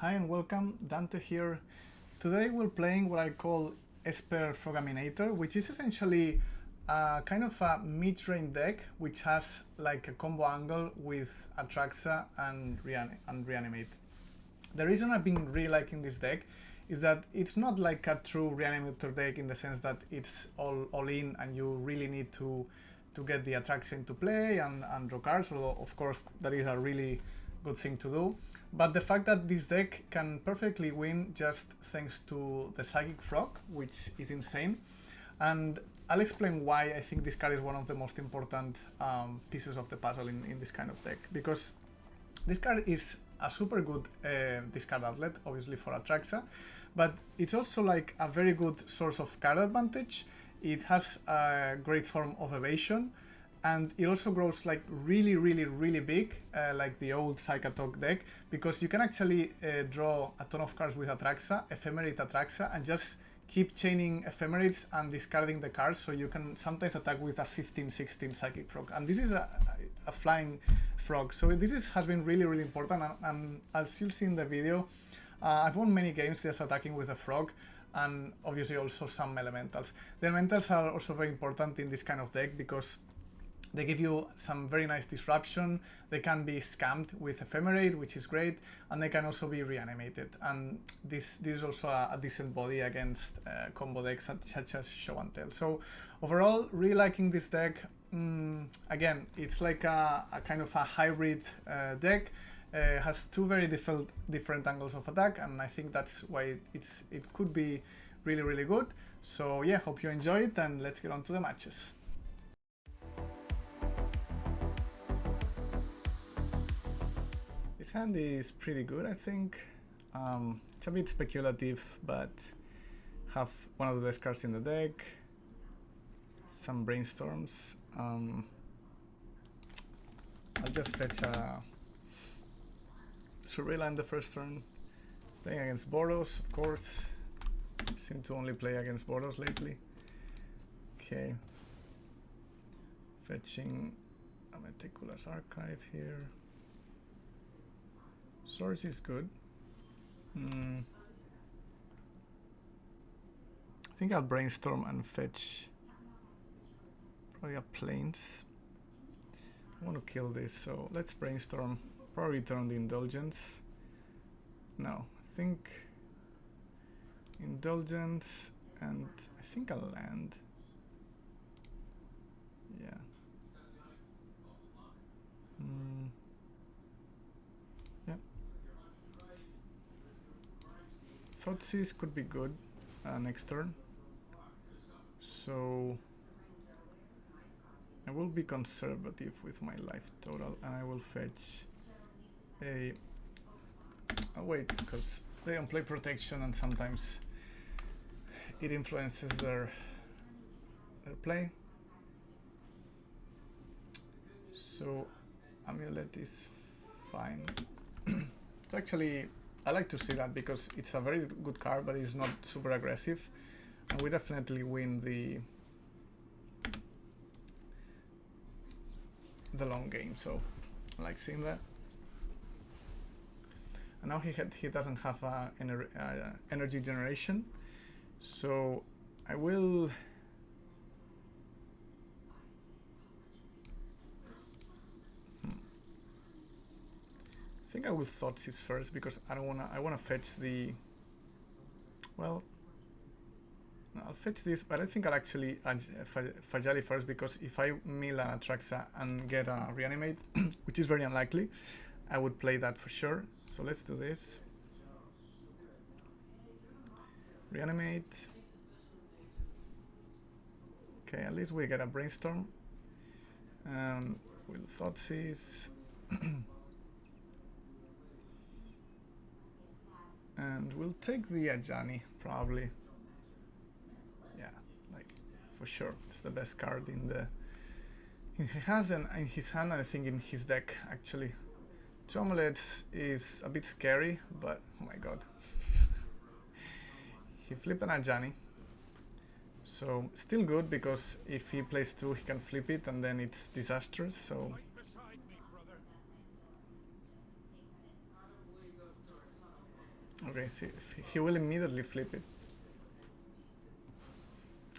Hi and welcome, Dante here. Today we're playing what I call Esper Frogaminator, which is essentially kind of a mid-range deck which has like a combo angle with Atraxa and Reanimate. The reason I've been really liking this deck is that it's not like a true Reanimator deck in the sense that it's all in and you really need to get the Atraxa into play and draw cards, although of course that is a really good thing to do. But the fact that this deck can perfectly win just thanks to the Psychic Frog, which is insane. And I'll explain why I think this card is one of the most important pieces of the puzzle in this kind of deck. Because this card is a super good discard outlet, obviously for Atraxa, but it's also like a very good source of card advantage. It has a great form of evasion, and it also grows like really big, like the old Psychatok deck, because you can actually draw a ton of cards with Atraxa, ephemerate Atraxa, and just keep chaining ephemerates and discarding the cards, so you can sometimes attack with a 15-16 Psychic Frog. And this is a flying frog, so has been really important, and as you'll see in the video, I've won many games just attacking with a frog, and obviously also some elementals. The elementals are also very important in this kind of deck because they give you some very nice disruption. They can be scammed with ephemerate, which is great, and they can also be reanimated. And this is also a decent body against combo decks such as Show and Tell. So overall, really liking this deck. Again, it's like a kind of a hybrid deck. Has two very different angles of attack, and I think that's why it could be really good. So yeah, hope you enjoy it, and let's get on to the matches. This hand is pretty good, I think. It's a bit speculative, but have one of the best cards in the deck. Some brainstorms. I'll just fetch a Surveillance the first turn. Playing against Boros, of course. Seem to only play against Boros lately. Okay. Fetching a Meticulous Archive here. Source is good. I think I'll brainstorm and fetch probably a Plains. I want to kill this, so let's brainstorm. Probably turn the Indulgence. No, I think Indulgence, and I think I'll land. Yeah. Yeah. Thoughtseize could be good next turn. So I will be conservative with my life total, and I will fetch I'll wait, because they don't play protection and sometimes it influences their play. So Amulet is fine. It's actually, I like to see that because it's a very good card, but it's not super aggressive, and we definitely win the long game. So I like seeing that. And now he doesn't have energy generation, so I will I think I will Thoughtseize first, because I wanna fetch the, well, no, I'll fetch this, but I think I'll actually Fajali first, because if I mill an Atraxa and get a Reanimate, which is very unlikely, I would play that for sure. So let's do this. Reanimate. Okay, at least we get a Brainstorm. And we'll Thoughtseize. And we'll take the Ajani, probably. Yeah, like, for sure. It's the best card he has in his hand, I think in his deck, actually. Two Amulets is a bit scary, but oh my god. He flipped an Ajani. So still good, because if he plays two, he can flip it and then it's disastrous. So Okay, see, he will immediately flip it.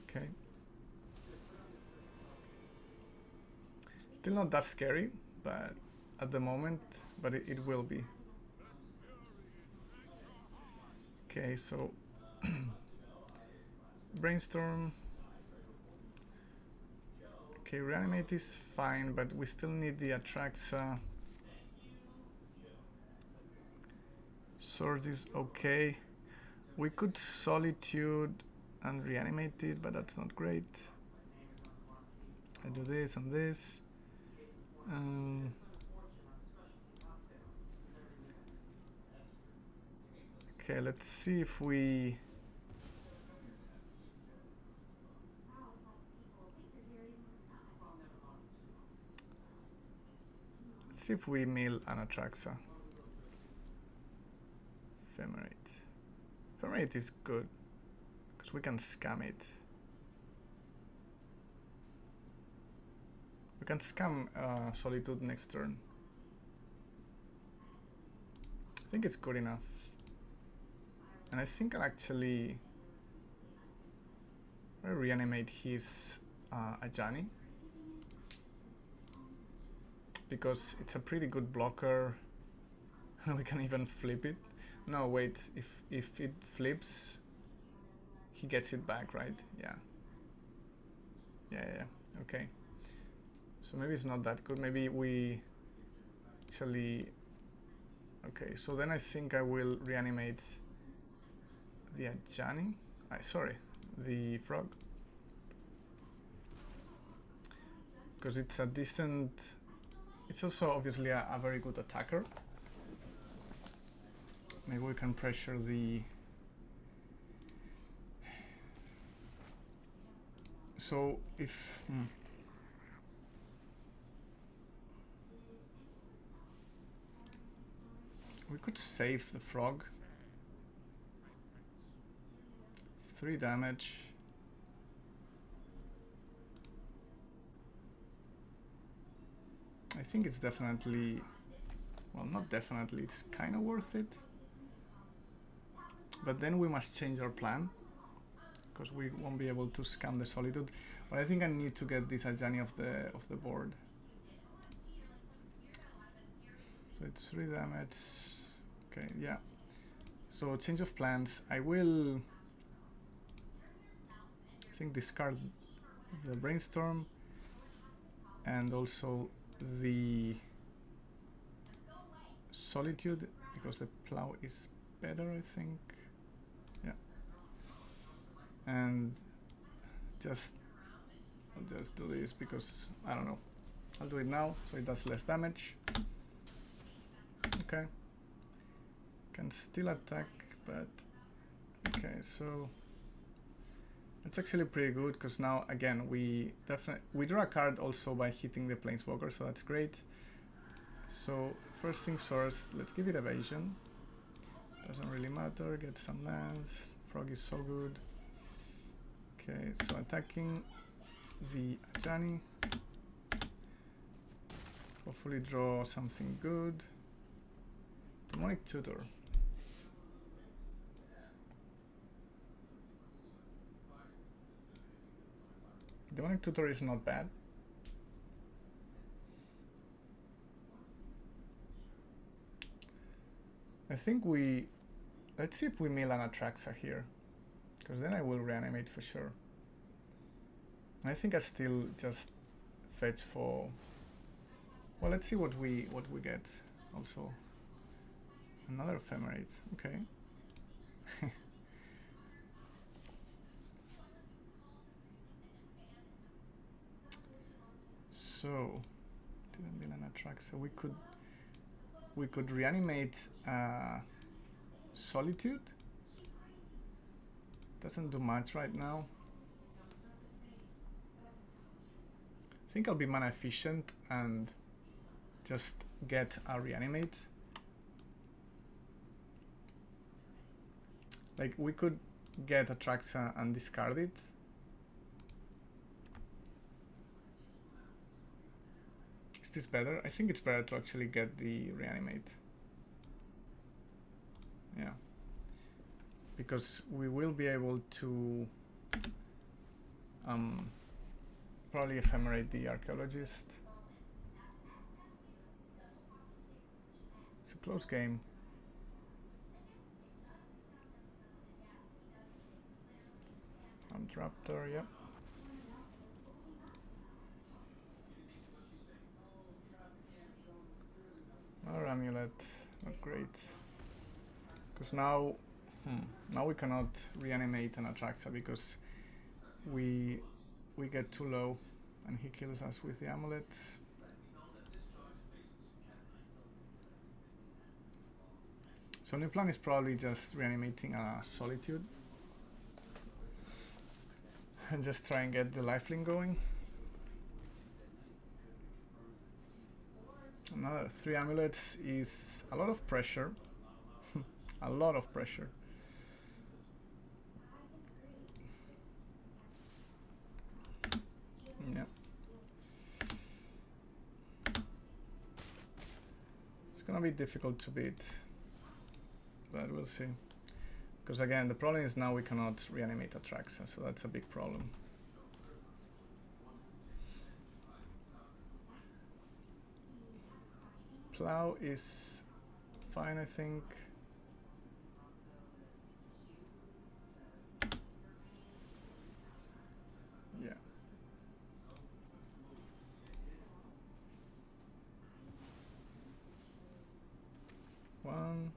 Okay. Still not that scary, but at the moment, but it will be. Okay, so brainstorm. Okay, reanimate is fine, but we still need the Atraxa. Sword is okay. We could solitude and reanimate it, but that's not great. I do this and this. Okay, let's see if we... Let's see if we mill an Atraxa. Ephemerate. Ephemerate is good, because we can scam it. We can scam Solitude next turn. I think it's good enough. And I think I'll actually reanimate his Ajani, because it's a pretty good blocker. We can even flip it. No, wait, if it flips, he gets it back, right? Yeah. Yeah, okay. So maybe it's not that good. Maybe we actually... Okay, so then I think I will reanimate the Ajani. Sorry, the frog. Because it's a decent... It's also obviously a very good attacker. Maybe we can pressure the... So if... We could save the frog. It's 3 damage. I think it's definitely... Well, not definitely, it's kind of worth it. But then we must change our plan, because we won't be able to scam the Solitude. But I think I need to get this Ajani off the board. So it's 3 damage. Okay, yeah. So change of plans. I will, I think, discard the brainstorm and also the Solitude, because the plow is better, I think. Yeah. And I'll just do this because I don't know. I'll do it now so it does less damage. Okay. Can still attack, but okay, so it's actually pretty good because now again we draw a card also by hitting the planeswalker, so that's great. So first things first, let's give it evasion. Doesn't really matter, get some lands. Frog is so good. Okay, so attacking the Ajani. Hopefully draw something good. Demonic Tutor. Demonic Tutor is not bad. I think let's see if we mill an Atraxa here, because then I will reanimate for sure. I think I still just fetch for... Well, let's see what we get also. Another Ephemerate, okay. So, didn't mill an Atraxa. We could reanimate Solitude. Doesn't do much right now. I think I'll be mana efficient and just get a reanimate. Like, we could get Atraxa and discard it. Is this better? I think it's better to actually get the reanimate. Yeah. because we will be able to probably ephemerate the archaeologist. It's a close game. Raptor, yep. Another amulet, not great. Because now we cannot reanimate an Atraxa because we get too low and he kills us with the amulet. So new plan is probably just reanimating a Solitude and just try and get the lifelink going. Another 3 amulets is a lot of pressure. A lot of pressure. Yeah. It's gonna be difficult to beat, but we'll see. Because again, the problem is now we cannot reanimate Atraxa, so that's a big problem. Plow is fine, I think. Yeah. One.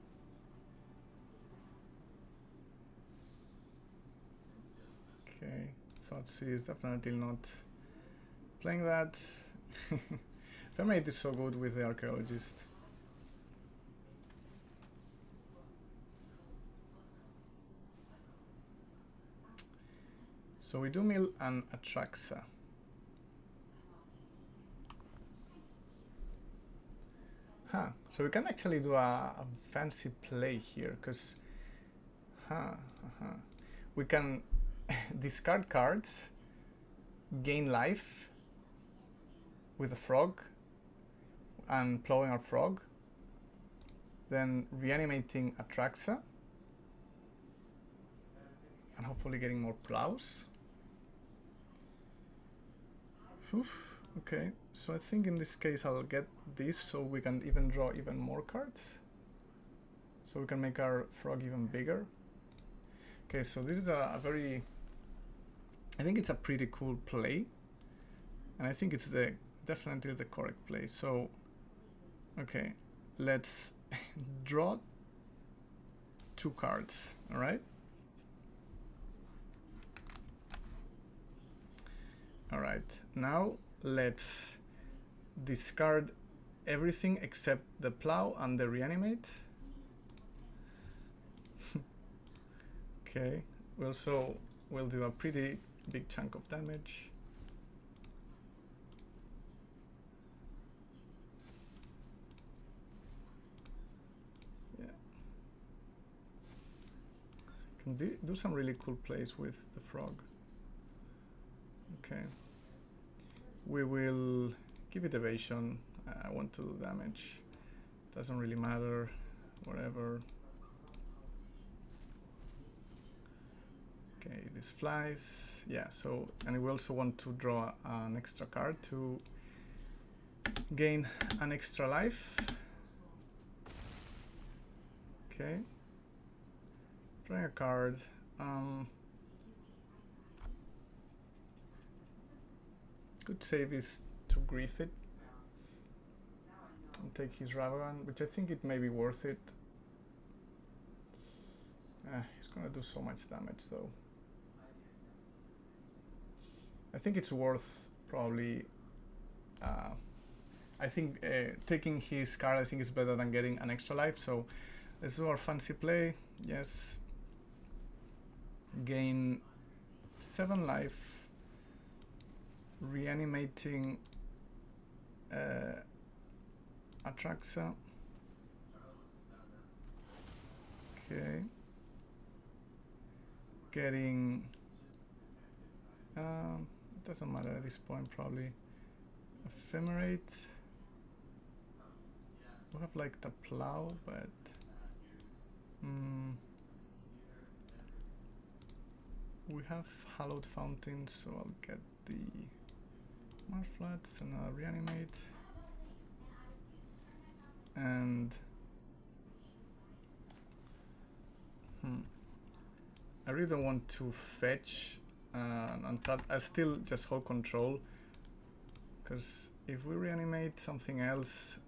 Okay, thought C is definitely not playing that. Ephemerate is so good with the archaeologist. So we do mill an Atraxa. So we can actually do a fancy play here, because we can discard cards, gain life with a frog, and plowing our frog, then reanimating Atraxa, and hopefully getting more plows. Okay, so I think in this case I'll get this so we can even draw even more cards. So we can make our frog even bigger. Okay, so this is a very, I think it's a pretty cool play. And I think it's definitely the correct play. So, okay, let's draw 2 cards, all right? All right, now let's discard everything except the plow and the reanimate. Okay, we'll do a pretty big chunk of damage. Yeah. Can do some really cool plays with the frog. Okay. We will give it evasion. I want to do damage. Doesn't really matter. Whatever. Okay, this flies. Yeah, so, and we also want to draw an extra card to gain an extra life. Okay. Drawing a card. Good save is to grief it and take his Ravagan, which I think it may be worth it. He's gonna do so much damage though. I think it's worth probably. I think taking his card, I think, is better than getting an extra life. So let's do our fancy play. Yes. Gain 7 life. Reanimating Atraxa. Okay. Getting it doesn't matter at this point, probably ephemerate. We have like the plow, but We have Hallowed Fountain, so I'll get the Marflats and I'll reanimate. And I really don't want to fetch and tap. I still just hold control, because if we reanimate something else,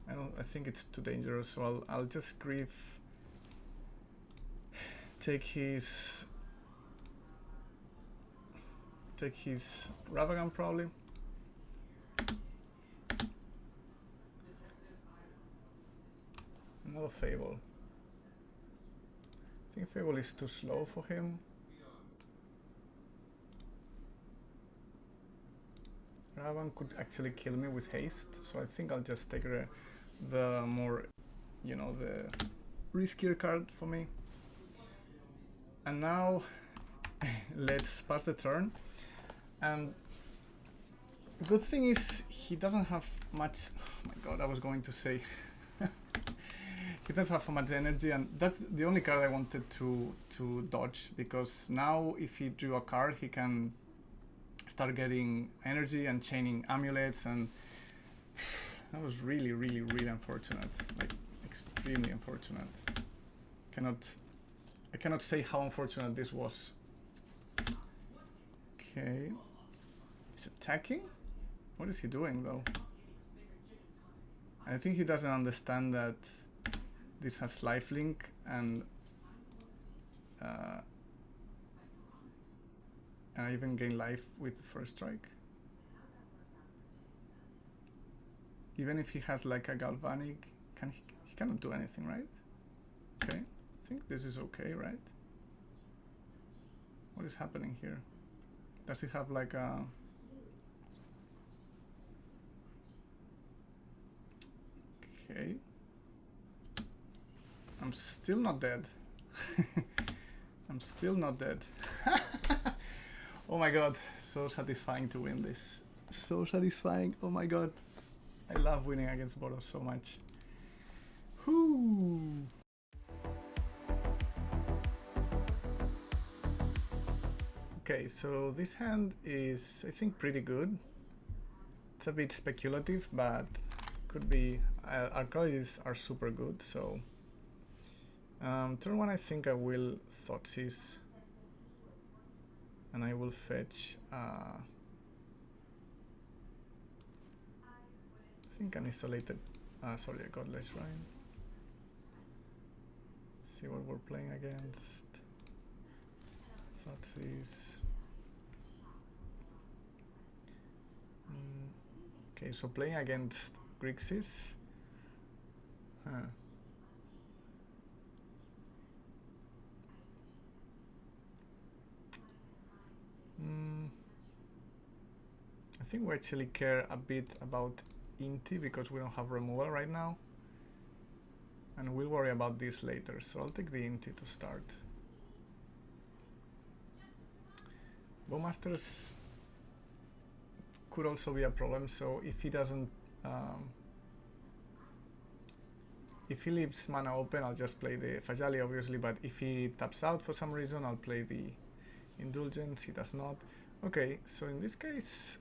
I think it's too dangerous. So I'll just grief, take his Ravagan probably. Another Fable. I think Fable is too slow for him. Ravagan could actually kill me with haste, so I think I'll just take the more, the riskier card for me. And now let's pass the turn. And the good thing is he doesn't have much. Oh my god, I was going to say. He doesn't have much energy, and that's the only card I wanted to dodge, because now if he drew a card, he can start getting energy and chaining amulets, and that was really, really, really unfortunate. Like, extremely unfortunate. I cannot say how unfortunate this was. Okay. He's attacking? What is he doing though? I think he doesn't understand that this has lifelink, and I even gain life with the first strike. Even if he has like a galvanic, he cannot do anything, right? Okay, I think this is okay, right? What is happening here? Does he have like a... Okay. I'm still not dead. I'm still not dead. Oh my god, so satisfying to win this. So satisfying, oh my god. I love winning against Boros so much. Whoo! Okay, so this hand is, I think, pretty good. It's a bit speculative, but could be. Our cards are super good, so... turn 1, I think I will Thoughtseize, and I will fetch I think an isolated sorry, a Godless Shrine. Let's see what we're playing against. Thoughtseize. Okay, so playing against Grixis. I think we actually care a bit about Inti because we don't have removal right now, and we'll worry about this later, so I'll take the Inti to start. Bowmasters could also be a problem, so if he doesn't if he leaves mana open, I'll just play the Fajali obviously, but if he taps out for some reason, I'll play the Indulgence. He does not. Okay, so in this case,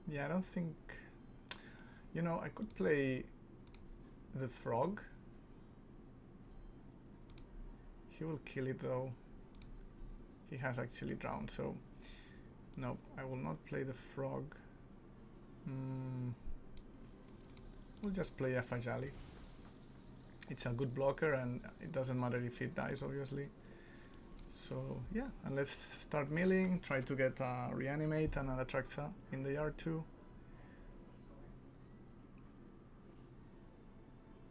yeah, I don't think, I could play the Frog. He will kill it though. He has actually drowned, so no, I will not play the Frog. We'll just play a Fajali. It's a good blocker, and it doesn't matter if it dies, obviously. So yeah, and let's start milling, try to get a Reanimate and an Atraxa in the yard too.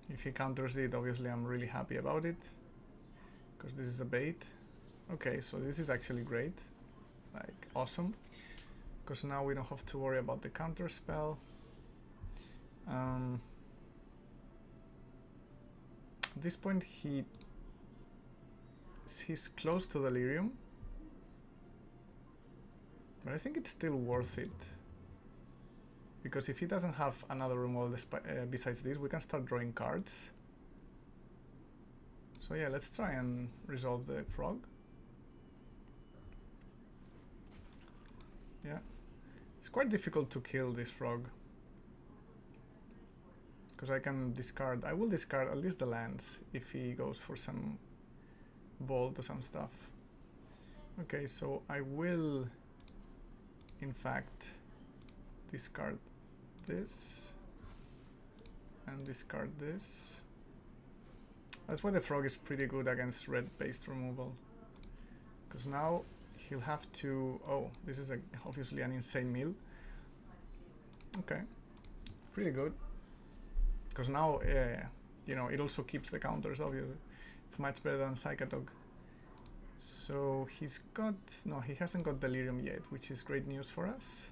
If he counters it, obviously I'm really happy about it, because this is a bait. Okay, so this is actually great, like awesome, because now we don't have to worry about the counter spell. At this point he's close to Delirium, but I think it's still worth it, because if he doesn't have another removal besides this, we can start drawing cards. So yeah, let's try and resolve the frog. Yeah, it's quite difficult to kill this frog because I can discard. I will discard at least the lands if he goes for some bolt or some stuff. Okay, so I will in fact discard this and discard this. That's why the frog is pretty good against red-based removal, because now he'll have to... Oh, this is obviously an insane mill. Okay, pretty good, because now you know, it also keeps the counters. Obviously it's much better than Psychotog. So he's got... No, he hasn't got Delirium yet, which is great news for us.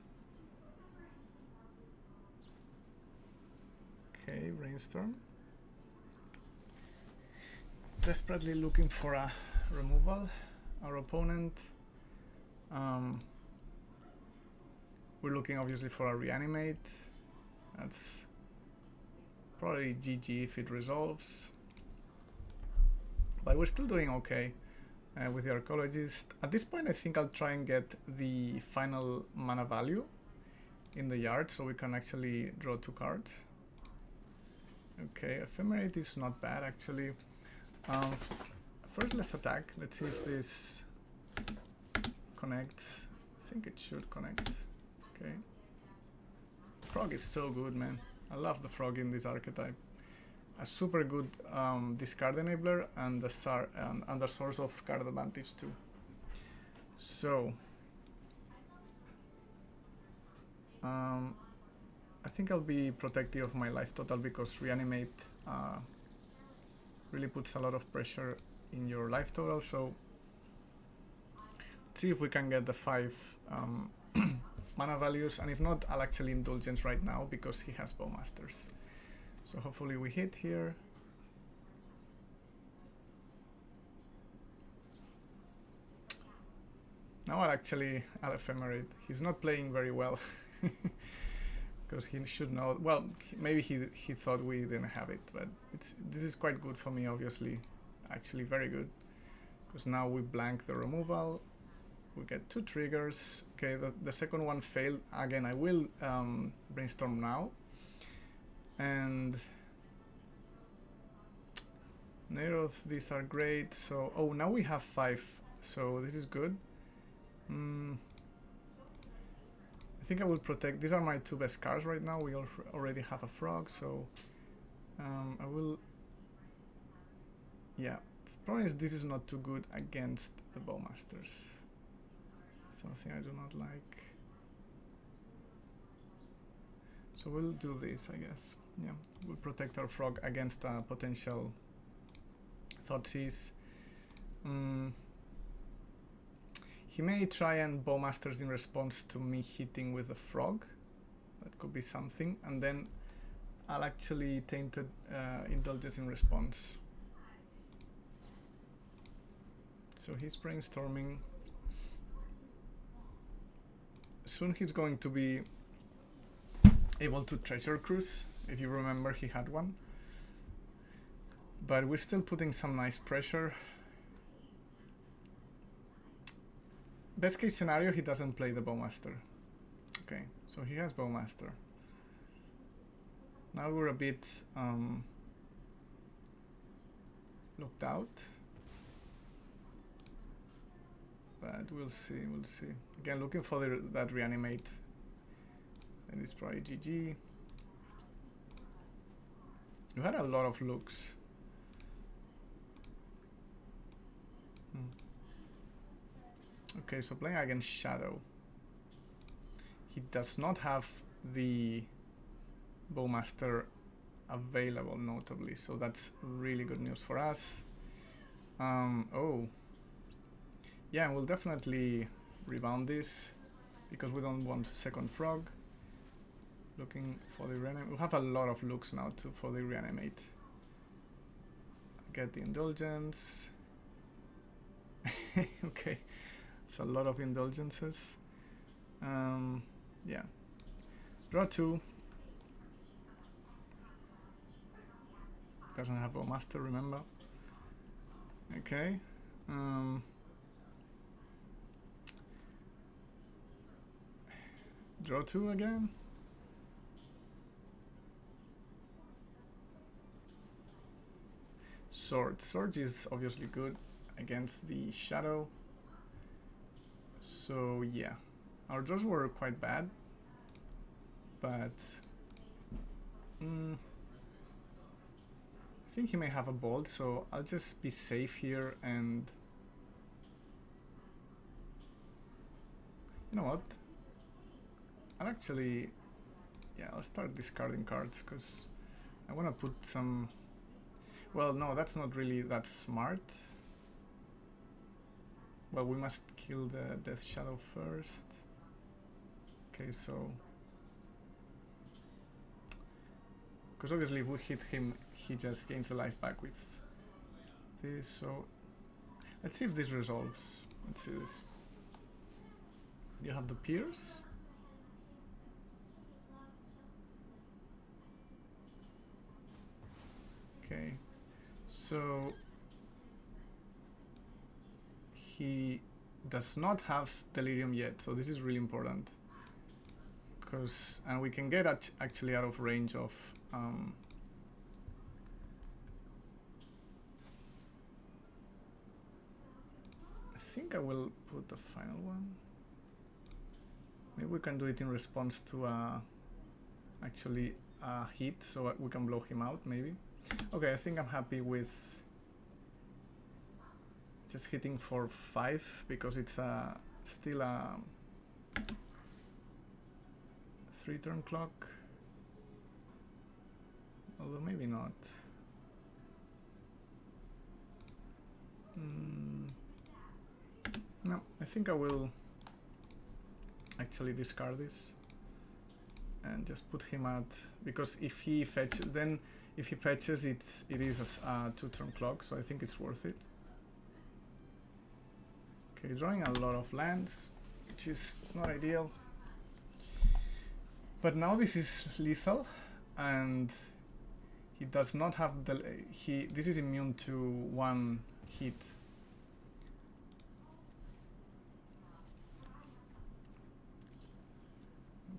Okay, Brainstorm. Desperately looking for a removal. Our opponent... we're looking obviously for a Reanimate. That's probably GG if it resolves. But we're still doing okay with the Archaeologist. At this point I think I'll try and get the final mana value in the yard so we can actually draw 2 cards. Okay, Ephemerate is not bad actually. First let's attack. Let's see if this connects. I think it should connect. Okay. Frog is so good, man. I love the frog in this archetype. A super good discard enabler and a source of card advantage too. So I think I'll be protective of my life total because Reanimate really puts a lot of pressure in your life total. So see if we can get the 5 mana values, and if not, I'll actually Indulgence right now because he has Bowmasters. So hopefully we hit here. Now I'll Ephemerate. He's not playing very well because he should know. Well, maybe he thought we didn't have it, but this is quite good for me, obviously. Actually very good, because now we blank the removal. We get 2 triggers. Okay, the second one failed. Again, I will Brainstorm now. And neither of these are great. So, oh, now we have 5. So this is good. I think I will protect. These are my 2 best cards right now. We already have a frog, so I will... Yeah, the problem is this is not too good against the Bowmasters. Something I do not like. So we'll do this, I guess. Yeah, we'll protect our frog against a potential Thoughtseize. He may try and Bowmasters in response to me hitting with the frog. That could be something. And then I'll actually Tainted Indulgence in response. So he's Brainstorming. Soon he's going to be able to Treasure Cruise. If you remember, he had one. But we're still putting some nice pressure. Best case scenario, he doesn't play the Bowmaster. Okay, so he has Bowmaster. Now we're a bit looked out. But we'll see, we'll see. Again, looking for that Reanimate. And it's probably GG. You had a lot of looks. Okay, so playing against Shadow. He does not have the Bowmaster available, notably. So that's really good news for us. Oh. Yeah, we'll definitely rebound this because we don't want second frog. Looking for the Reanimate. We have a lot of looks now for the Reanimate. Get the Indulgence. Okay, it's a lot of Indulgences. Yeah. Draw 2. Doesn't have a master, remember. Okay. Draw 2 again. Sword. Sword is obviously good against the shadow. So yeah, our draws were quite bad, but I think he may have a bolt, so I'll just be safe here and you know what? I'll actually, yeah, I'll start discarding cards because I want to put some. Well, no, that's not really that smart. Well, we must kill the Death Shadow first. Okay, so because obviously if we hit him, he just gains the life back with this. So let's see if this resolves. Let's see this. You have the Pierce. Okay, so he does not have Delirium yet, so this is really important. And we can get actually out of range of I think I will put the final one. Maybe we can do it in response to actually a hit, so we can blow him out maybe. Okay, I think I'm happy with just hitting for 5 because it's still a 3-turn clock. Although maybe not. No, I think I will actually discard this and just put him at, because if he fetches, then if he fetches, it is a 2-turn clock, so I think it's worth it. Okay, drawing a lot of lands, which is not ideal. But now this is lethal, and he does not have the this is immune to 1 hit.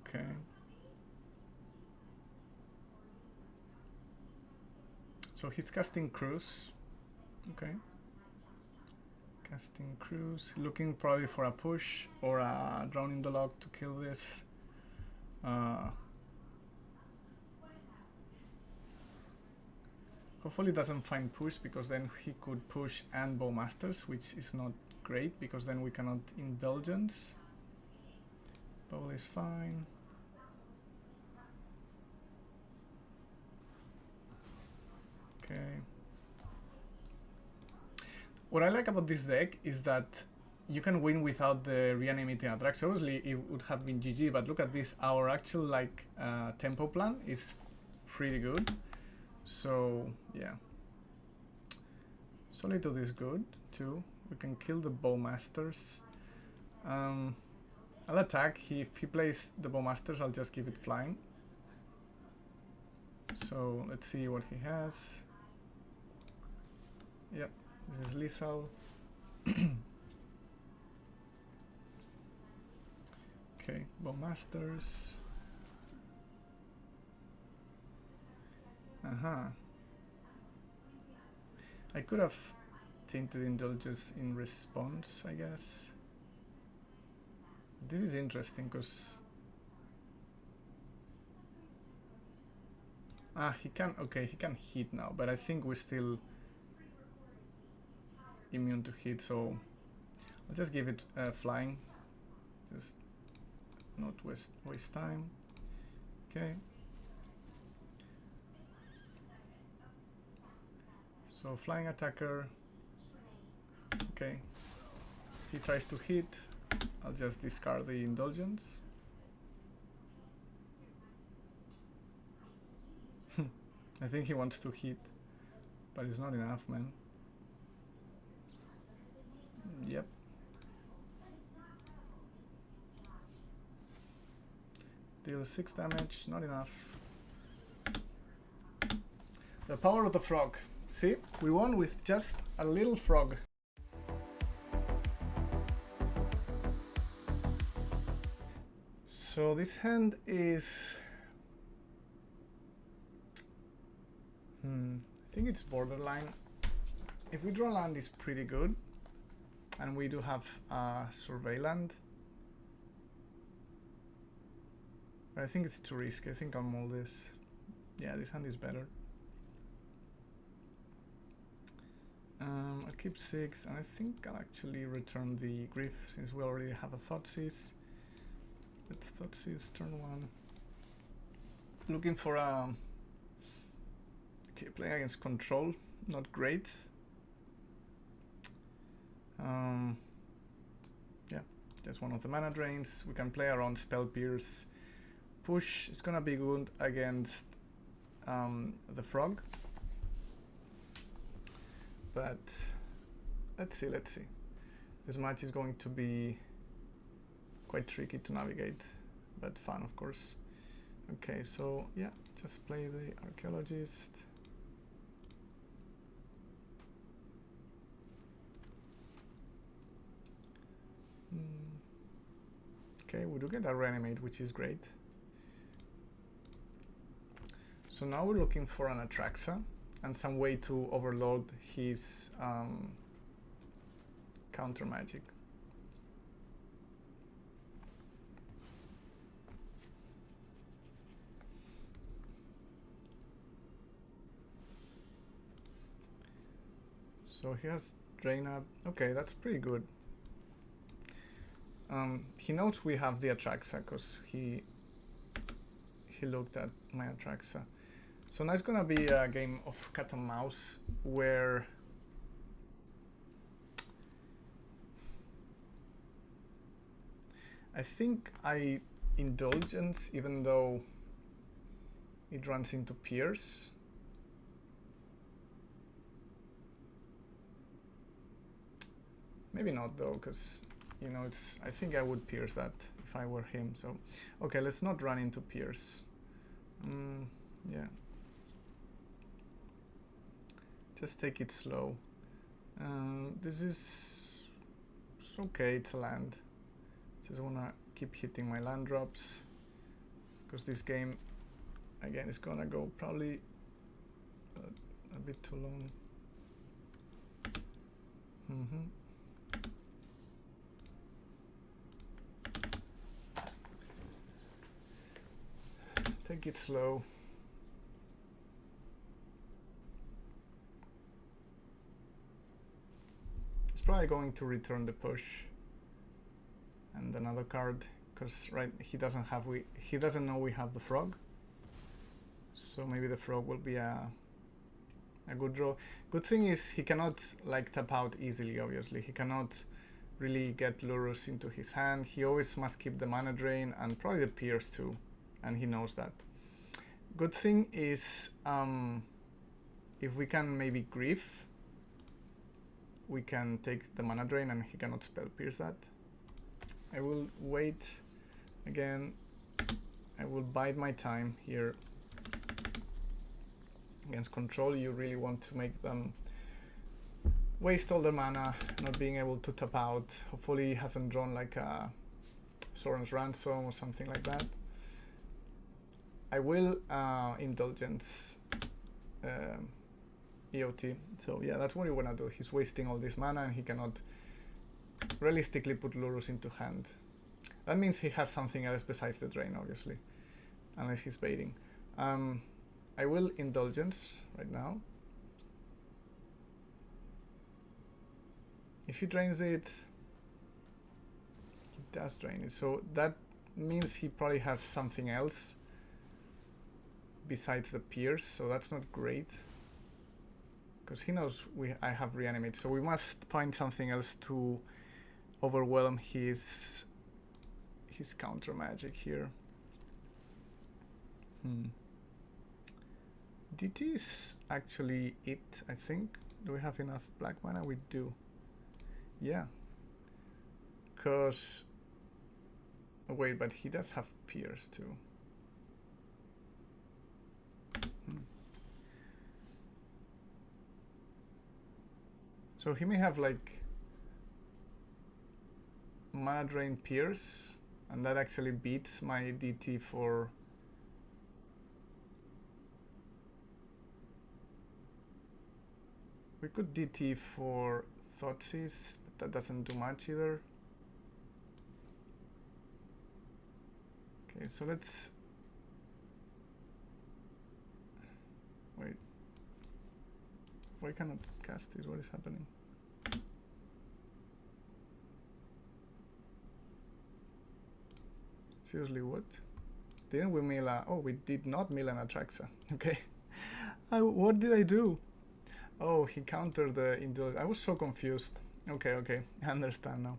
Okay. So he's casting Cruise. Okay. Casting Cruise, looking probably for a push or a Drowning the Lock to kill this. Hopefully doesn't find push, because then he could push and Bowmasters, which is not great because then we cannot Indulgence. Bowl is fine. Okay. What I like about this deck is that you can win without the reanimating Atraxa. Obviously it would have been GG, but look at this. Our actual tempo plan is pretty good. So yeah, Solitude is good too. We can kill the Bowmasters. I'll attack. If he plays the Bowmasters, I'll just keep it flying. So let's see what he has. Yep, this is lethal. Okay, Bowmasters. I could have Tainted Indulgence in response, I guess. This is interesting because he can, okay, he can hit now, but I think we're still immune to hit, so I'll just give it flying, just not waste time. Okay. So flying attacker. Okay. If he tries to hit, I'll just discard the Indulgence. I think he wants to hit, but it's not enough, man. Yep. Deal 6 damage, not enough. The power of the frog. See, we won with just a little frog. So this hand is... I think it's borderline. If we draw land, it's pretty good. And we do have survey land. But I think it's too risky. I think I'll mull this. Yeah, this hand is better. I'll keep 6, and I think I'll actually return the Griff since we already have a Thoughtseize. Let's Thoughtseize turn 1. Looking for a... Okay, playing against control, not great. Yeah, just one of the mana drains. We can play around Spell Pierce. Push is gonna be good against the Frog. But let's see. This match is going to be quite tricky to navigate, but fun, of course. Okay, so yeah, just play the Archaeologist. Okay, we do get a Reanimate, which is great. So now we're looking for an Atraxa and some way to overload his counter magic. So he has Drain Up. Okay, that's pretty good. He knows we have the Atraxa because he looked at my Atraxa. So now it's gonna be a game of cat and mouse where I think I Indulgence even though it runs into Pierce. Maybe not though, because you know it's. I think I would Pierce that if I were him. So, okay, let's not run into Pierce. Yeah. Just take it slow. This is it's okay. It's a land. Just wanna keep hitting my land drops because this game again is gonna go probably a bit too long. Take it slow. It's probably going to return the push and another card because he doesn't know we have the frog. So maybe the frog will be a good draw. Good thing is he cannot like tap out easily. Obviously, he cannot really get Lurus into his hand. He always must keep the mana drain and probably the Pierce too. And he knows that. Good thing is if we can maybe Grief, we can take the mana drain and he cannot Spell Pierce that. I will wait again. I will bide my time here. Against control, you really want to make them waste all their mana, not being able to tap out. Hopefully he hasn't drawn like a Soren's Ransom or something like that. I will Indulgence EOT. So yeah, that's what you want to do. He's wasting all this mana and he cannot realistically put Lurus into hand. That means he has something else besides the drain, obviously, unless he's baiting. I will Indulgence right now. If he drains it, he does drain it. So that means he probably has something else besides the Pierce, so that's not great because he knows I have Reanimate, so we must find something else to overwhelm his counter magic here. DT is actually it, I think. Do we have enough black mana? We do. Yeah, because oh, wait, but he does have Pierce too. So he may have like mana drain Pierce, and that actually beats my DT for... We could DT for Thoughtseize, but that doesn't do much either. Okay, so let's... Wait. Why cannot cast this? What is happening? Seriously, what? Didn't we mill a... Oh, we did not mill an Atraxa. Okay. What did I do? Oh, he countered the indulge. I was so confused. Okay, okay. I understand now.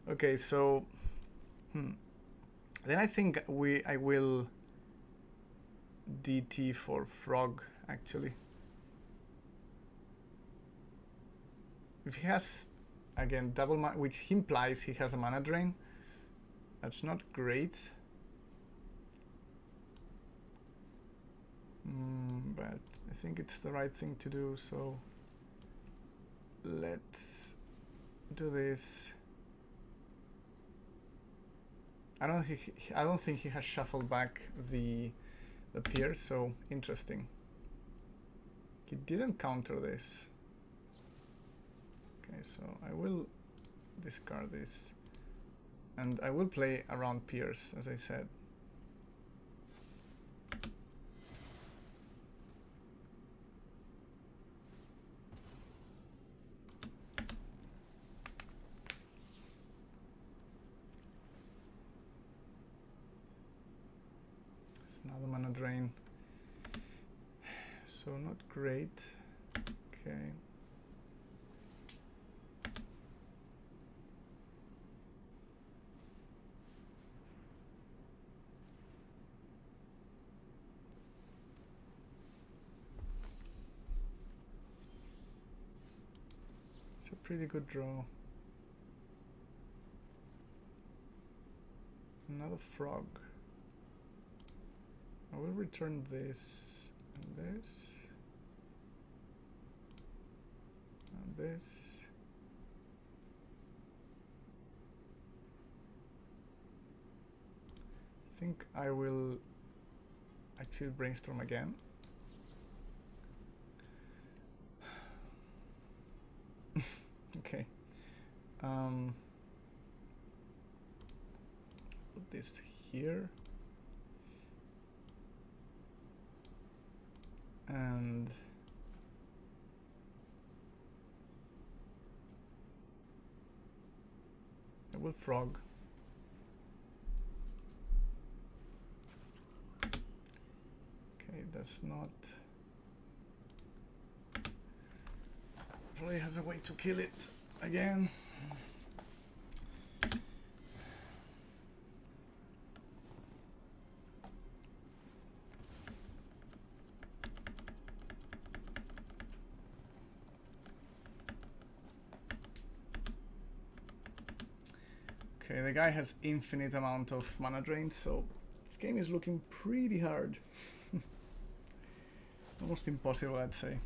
Okay, so... Then I think I will DT for Frog, actually. If he has, again, double mana, which implies he has a mana drain, that's not great. But I think it's the right thing to do, so let's do this. I don't think he has shuffled back the Pierce, so interesting. He didn't counter this. Okay, so I will discard this. And I will play around Pierce, as I said. It's another mana drain. So not great. Okay. It's a pretty good draw. Another Frog. I will return this and this and this. I think I will actually brainstorm again. Okay. Put this here. And I will Frog. Okay, that's not... Probably has a way to kill it again. Okay, the guy has infinite amount of mana drain, so this game is looking pretty hard. Almost impossible, I'd say.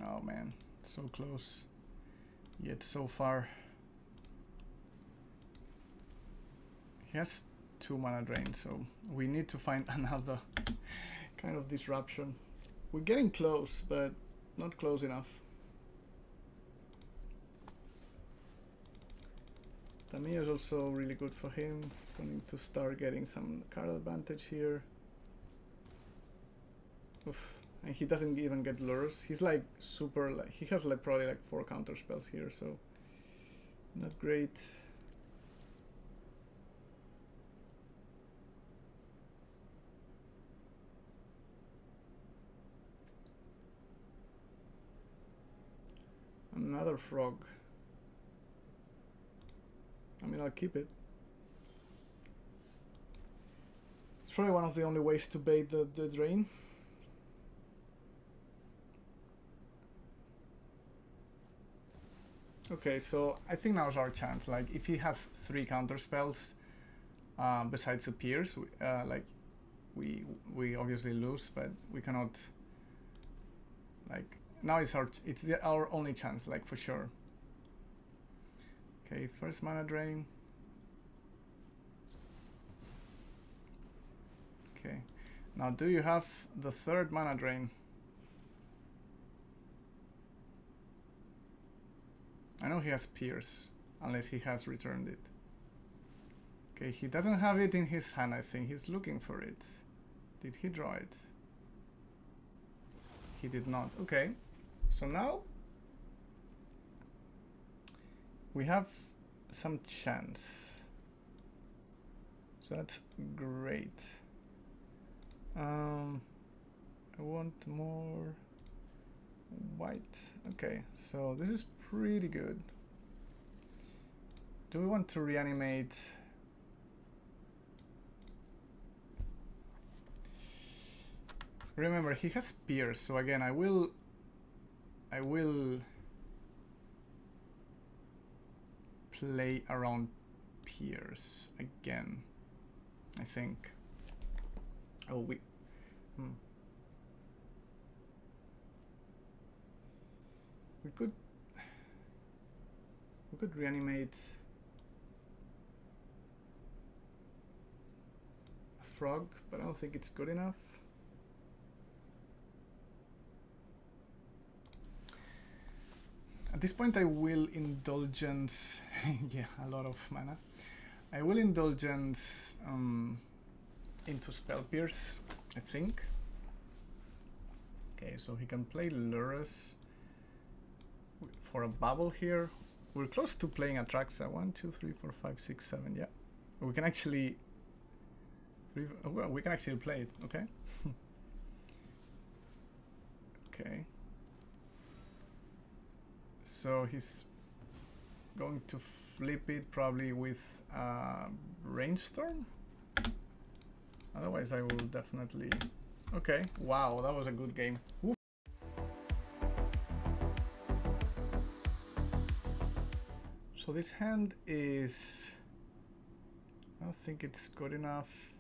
Oh man, so close, yet so far. He has 2 mana drain, so we need to find another kind of disruption. We're getting close, but not close enough. Tamiya is also really good for him. He's going to start getting some card advantage here. Oof. And he doesn't even get lures. He's like super, like he has like probably like 4 counter spells here, so not great. Another Frog. I mean, I'll keep it. It's probably one of the only ways to bait the drain. Okay, so I think now's our chance. Like, if he has 3 counter spells besides the Pierce, like we obviously lose, but we cannot, like, now it's our only chance, like, for sure. Okay, first mana drain. Okay, now do you have the third mana drain? I know he has Pierce, unless he has returned it. Okay, he doesn't have it in his hand, I think. He's looking for it. Did he draw it? He did not. Okay, so now we have some chance. So that's great. I want more white. Okay, so this is pretty good. Do we want to reanimate? Remember, he has Pierce, so again, I will play around Pierce again, I think. Oh, we could reanimate a frog, but I don't think it's good enough. At this point I will indulgence yeah, a lot of mana. I will indulgence into Spell Pierce, I think. Okay, so he can play Lurus for a bubble here. We're close to playing Atraxa. 1, 2, 3, 4, 5, 6, 7. Yeah, we can actually. Well, we can actually play it. Okay. Okay. So he's going to flip it probably with Rainstorm. Otherwise, I will definitely. Okay. Wow, that was a good game. Oof. So this hand is, I don't think it's good enough.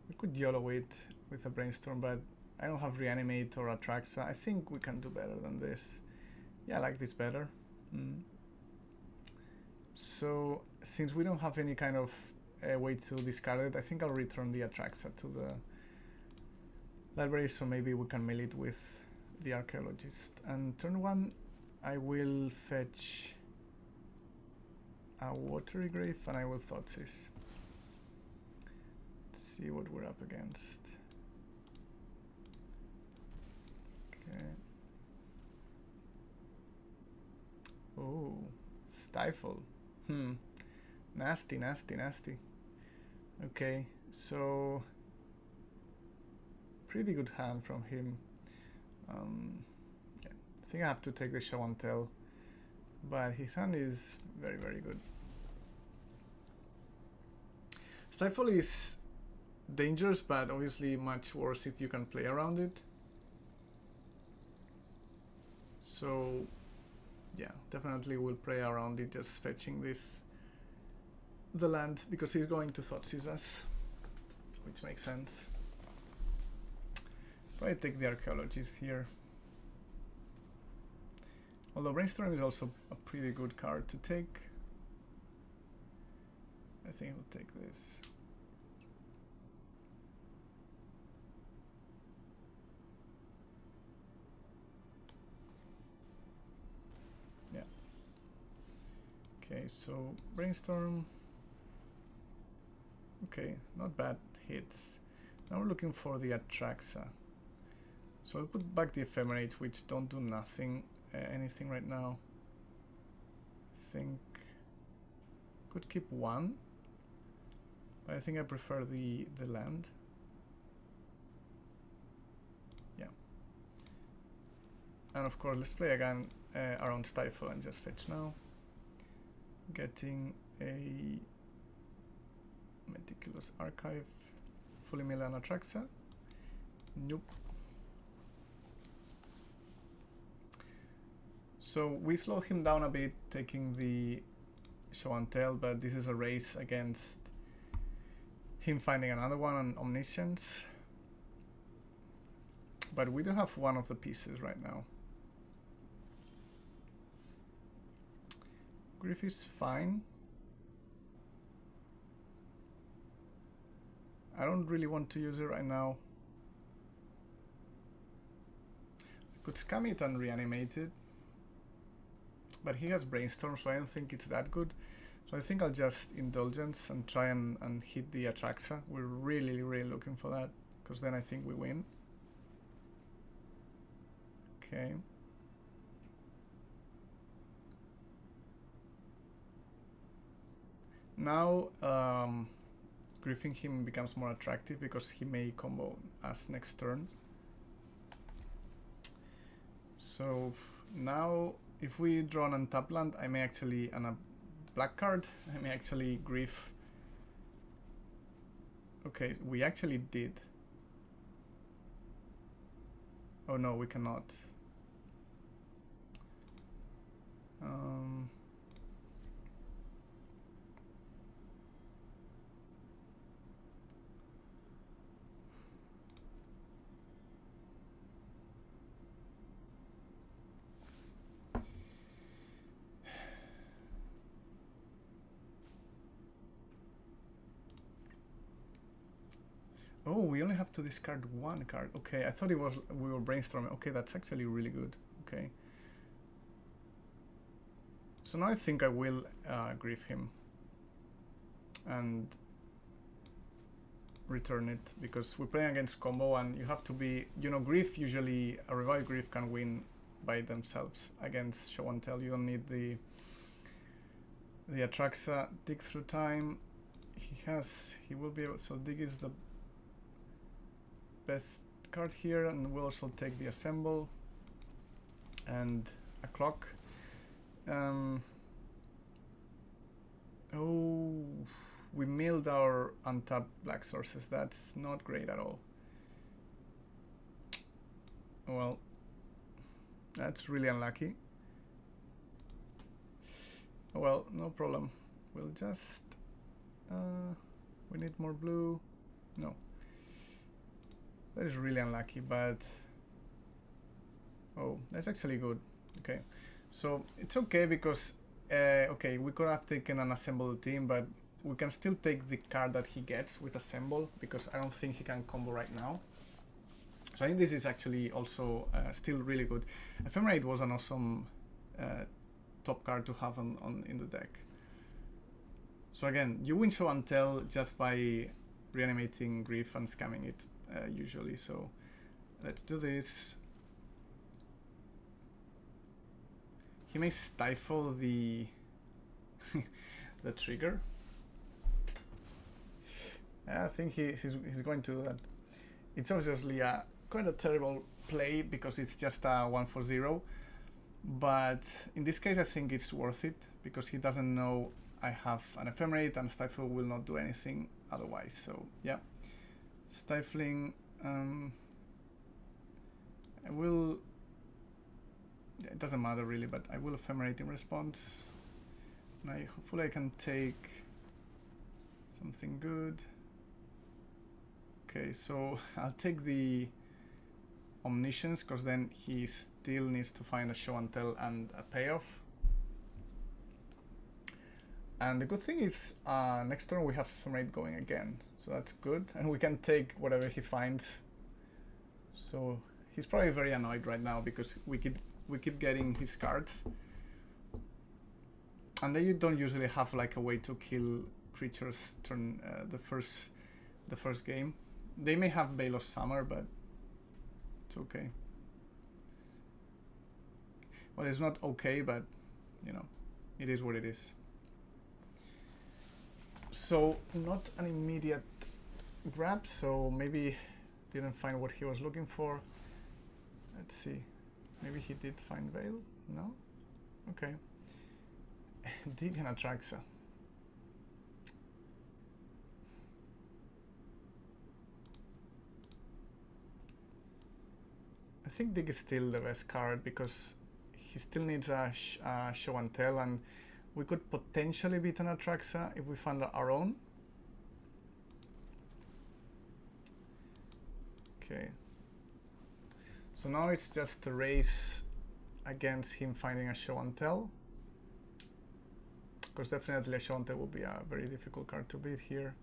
We could YOLO it with a Brainstorm, but I don't have Reanimate or Atraxa. I think we can do better than this. Yeah, I like this better. So since we don't have any kind of way to discard it, I think I'll return the Atraxa to the library, so maybe we can mill it with the Archaeologist. And turn 1, I will fetch a Watery Grave and I will Thoughtseize. Let's see what we're up against. Okay. Oh, Stifle. Nasty, nasty, nasty. Okay, so pretty good hand from him. Yeah, I think I have to take the Show and Tell, but his hand is very, very good. Stifle is dangerous, but obviously much worse if you can play around it. So yeah, definitely we'll play around it, just fetching the land, because he's going to Thoughtseize us, which makes sense. Probably take the Archaeologist here. Although Brainstorm is also a pretty good card to take. I think we'll take this. Yeah. Okay, so Brainstorm. Okay, not bad hits. Now we're looking for the Atraxa. So I'll put back the Ephemerates, which don't do anything right now. I think could keep 1, but I think I prefer the land. Yeah. And of course, let's play again around Stifle and just fetch now. Getting a Meticulous Archive, fully mill and Atraxa. Nope. So we slow him down a bit, taking the Show and Tell, but this is a race against him finding another one on Omniscience. But we do have one of the pieces right now. Griff is fine. I don't really want to use it right now. I could scam it and reanimate it. But he has Brainstorm, so I don't think it's that good. So I think I'll just Indulgence and try and hit the Atraxa. We're really, really looking for that, because then I think we win. Okay. Now, griffing him becomes more attractive because he may combo us next turn. So now, if we draw an untapped land, I may actually, and a black card, I may actually griff. Okay, we actually did. Oh no, we cannot. Oh, we only have to discard one card. Okay, I thought it was we were brainstorming. Okay, that's actually really good. Okay. So now I think I will grief him and return it, because we're playing against combo and you have to be, you know, grief usually, a revived grief can win by themselves against show and tell. You don't need the Atraxa. Dig through time. He will be able, so dig is the best card here, and we'll also take the assemble and a clock. Oh, we milled our untapped black sources. That's not great at all. Well, that's really unlucky. Well, no problem. We'll just we need more blue. No, that is really unlucky, but oh, that's actually good. Okay, so it's okay because okay, we could have taken an assembled team, but we can still take the card that he gets with assemble, because I don't think he can combo right now. So I think this is actually also still really good. Ephemerate was an awesome top card to have in the deck. So again, you win show and tell just by reanimating Grief and scamming it usually. So let's do this. He may stifle the the trigger. I think he's going to do that. It's obviously quite a terrible play because it's just a 1-for-0, but in this case I think it's worth it because he doesn't know I have an ephemerate and stifle will not do anything otherwise. So yeah, stifling. I will. It doesn't matter really, but I will ephemerate in response. And hopefully I can take something good. Okay, so I'll take the Omniscience because then he still needs to find a show and tell and a payoff. And the good thing is next turn we have ephemerate going again, so that's good, and we can take whatever he finds. So he's probably very annoyed right now because we keep getting his cards, and then you don't usually have like a way to kill creatures turn the first game. They may have Balos Summer, but it's okay. Well, it's not okay, but you know, it is what it is. So not an immediate grab, so maybe didn't find what he was looking for. Let's see. Maybe he did find Veil? No? Okay. Dig and Atraxa. I think Dig is still the best card because he still needs a show and tell, and we could potentially beat an Atraxa if we found our own. Okay. So now it's just a race against him finding a show and tell. Because definitely a show and tell would be a very difficult card to beat here.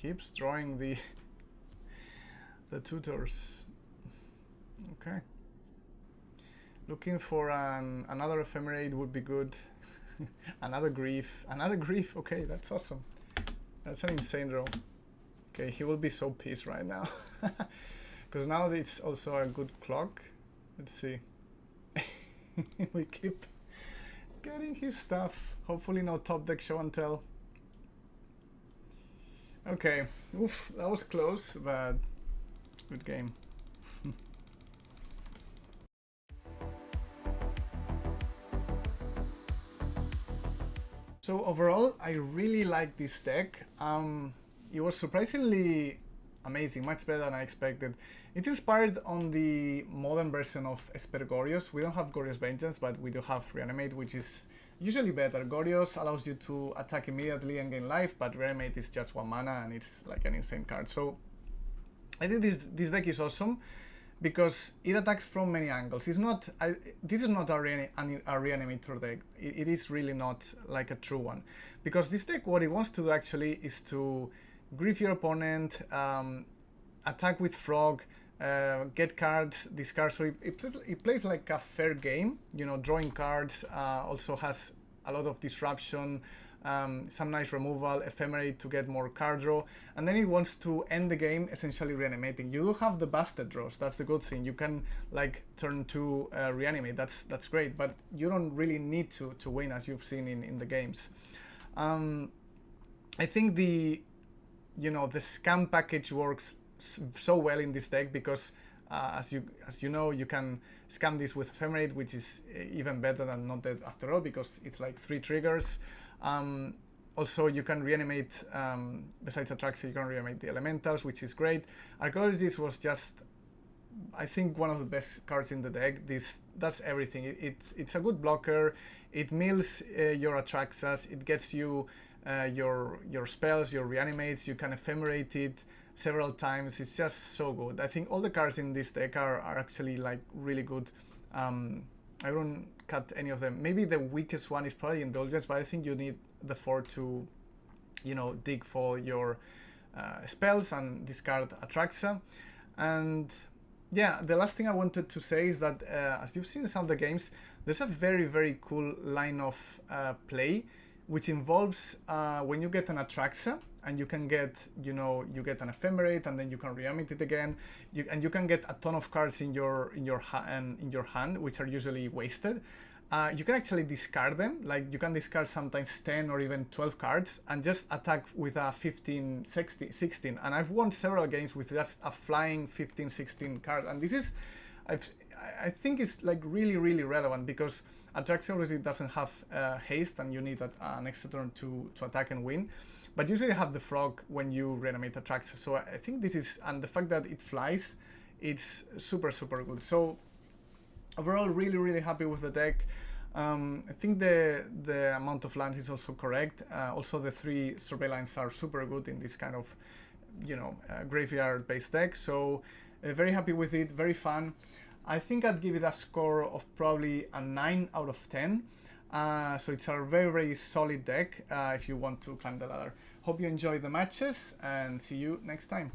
Keeps drawing the tutors. Okay. Looking for another ephemerate would be good. Another grief. Another grief. Okay, that's awesome. That's an insane draw. Okay, he will be so pissed right now. Because now it's also a good clock. Let's see. We keep getting his stuff. Hopefully no top deck show and tell. Okay. Oof, that was close, but good game. So overall, I really like this deck. It was surprisingly amazing, much better than I expected. It's inspired on the modern version of Esper. We don't have Goryo's Vengeance, but we do have Reanimate, which is usually better. Goryo's allows you to attack immediately and gain life, but Reanimate is just 1 mana and it's like an insane card. So I think this deck is awesome because it attacks from many angles. It's not. This is not a Reanimator deck. It is really not like a true one, because this deck, what it wants to do actually is to grief your opponent, attack with Frog, get cards, discard. So it plays like a fair game, you know, drawing cards, also has a lot of disruption, some nice removal, ephemerate to get more card draw, and then it wants to end the game essentially reanimating. You do have the busted draws, that's the good thing. You can like turn to reanimate, that's great, but you don't really need to win, as you've seen in the games. I think the scam package works so well in this deck because as you know, you can scam this with ephemerate, which is even better than not dead after all, because it's like 3 triggers. Also, you can reanimate, besides Atraxa, you can reanimate the elementals, which is great. Archaeologist was just, I think, one of the best cards in the deck. This does everything. It's a good blocker. It mills your Atraxas. It gets you your spells, your reanimates. You can ephemerate it several times. It's just so good. I think all the cards in this deck are actually like really good. I don't cut any of them. Maybe the weakest one is probably Indulgence, but I think you need the 4 to, you know, dig for your spells and discard Atraxa. And yeah, the last thing I wanted to say is that as you've seen in some of the games, there's a very, very cool line of play, which involves when you get an Atraxa, and you can get, you get an ephemerate, and then you can reanimate it again. And you can get a ton of cards in your hand, which are usually wasted. You can actually discard them. Like you can discard sometimes 10 or even 12 cards and just attack with a 15, 16. And I've won several games with just a flying 15, 16 card. And this is, I think it's like really, really relevant because Atraxa obviously doesn't have haste, and you need an extra turn to attack and win. But usually you have the Frog when you reanimate Atraxa. So I think this is, and the fact that it flies, it's super, super good. So overall, really, really happy with the deck. I think the amount of lands is also correct. Also, the 3 surveillance are super good in this kind of, graveyard-based deck. So very happy with it, very fun. I think I'd give it a score of probably a 9 out of 10. So it's a very, very solid deck if you want to climb the ladder. Hope you enjoy the matches and see you next time.